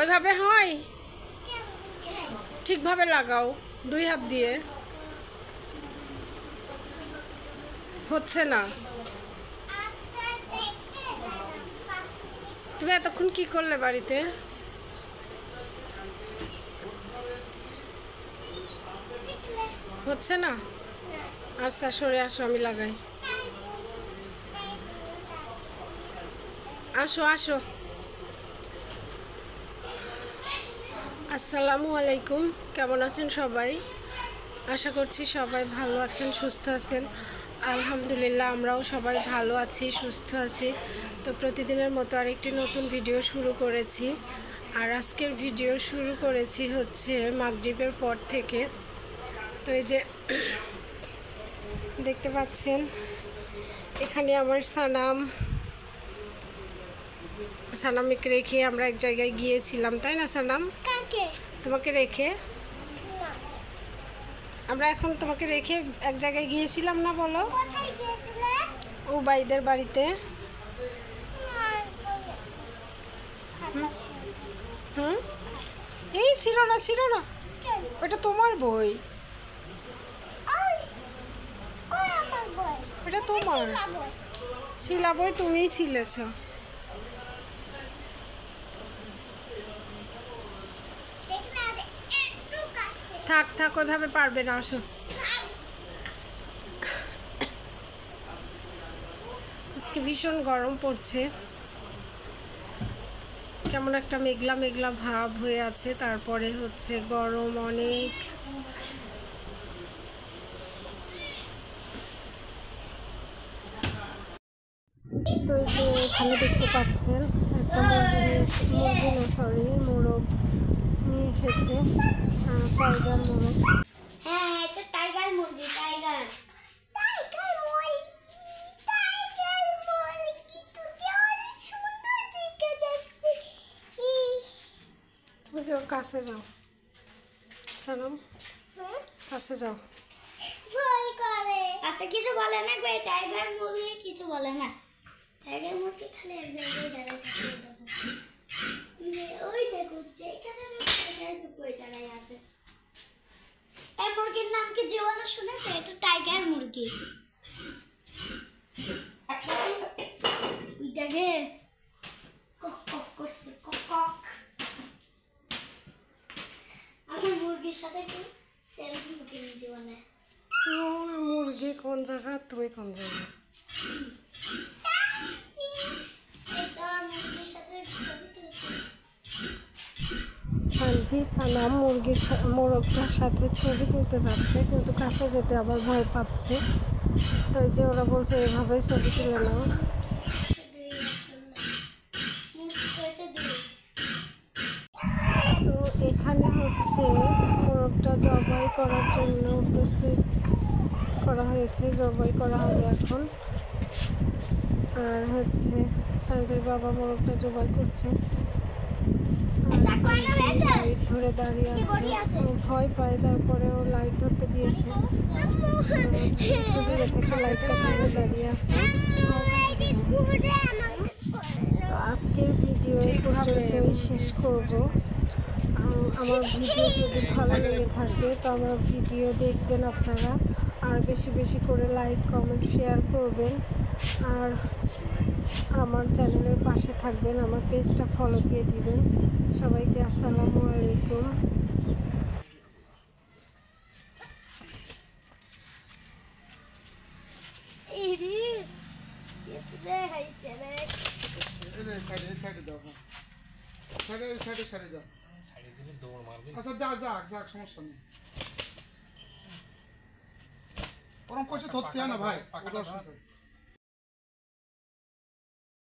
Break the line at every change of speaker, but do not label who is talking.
ওইভাবে হয়, ঠিকভাবে লাগাও, 2 হাত দিয়ে। হচ্ছে না। তুমি এতক্ষণ কি করলে বাড়িতে? হচ্ছে না? আচ্ছা সরে আসো, আমি লাগাই। আসো আসো। আসসালামু আলাইকুম, কেমন আছেন সবাই? আশা করছি সবাই ভালো আছেন, সুস্থ আছেন। আলহামদুলিল্লাহ আমরাও সবাই ভালো আছি, সুস্থ আছি। তো প্রতিদিনের মতো আরেকটি নতুন ভিডিও শুরু করেছি। আর আজকের ভিডিও শুরু করেছি হচ্ছে মাগরিবের পর থেকে। তো এই যে দেখতে পাচ্ছেন এখানে আমার সানামকে রেখে আমরা এক জায়গায় গিয়েছিলাম, তাই না সানাম? তোমাকে রেখে আমরা এখন তোমাকে রেখে এক জায়গায় গিয়েছিলাম না, বলো? ও বাইদের বাড়িতে। হুম, এই ছিল না ওটা তোমার বই, এটা তোমার ছিলা বই, তুমিই ছিলেছ। থাক থাক, ওইভাবে পারবে না, আসো। আজকে ভীষণ গরম পড়ছে, কেমন একটা মেঘলা মেঘলা ভাব হয়ে আছে, তারপরে হচ্ছে গরম অনেক। তো এই যে এখানে দেখতে পাচ্ছেন একটা মোরগ নিয়ে এসেছে, টাইগার মোরগ।
হ্যাঁ, এটা টাইগার মুরগি।
তুমি কি ওর কাছে যাও সালাম, কাছে যাও।
আচ্ছা কিছু বলে না গো, টাইগার মুরগি কিছু বলে না। টাইগার মুরগি খালি এক জায়গায় দাঁড়ায় থাকে। ওই দেখো যেখানে দাঁড়ায় আছে। এই মুরগির নাম কি জীবনে শুনেছে? এটা টাইগার মুরগি। দেখে কক কক করছে, কক কক। আমার মুরগির সাথে একটু সেলফি মুখে নিয়ে জীবনে।
মুরগি কোন জায়গা, তুমি কোন জায়গা? সানাম মোরগটার সাথে ছবি তুলতে যাচ্ছে, কিন্তু কাছে যেতে আবার ভয় পাচ্ছে। তো এই যে ওরা বলছে এভাবেই ছবি তুলে নাও। তো এখানে হচ্ছে মোরগটা জবাই করার জন্য প্রস্তুত করা হয়েছে, জবাই করা হবে এখন। আর হচ্ছে সানভির বাবা মোরগটা জবাই করছে, লাইট ধরে দাঁড়িয়ে আছে, ভয় পায়, তারপরে ও লাইট ধরতে দিয়েছে, দূরে থেকে লাইটটা ধরে দাঁড়িয়ে আসছে। আজকের ভিডিও পর্যন্তই শেষ করব। আমার ভিডিও যদি ভালো লেগে থাকে তো আমার ভিডিও দেখবেন আপনারা, আর বেশি বেশি করে লাইক কমেন্ট শেয়ার করবেন, আর আমার চ্যানেলের পাশে থাকবেন, আমার পেজটা ফলো দিয়ে দিবেন। সবাইকে আসসালামু আলাইকুম।
আচ্ছা যাক সমস্যা নেই, ওরকম কিছু ধরতে হয় না ভাই।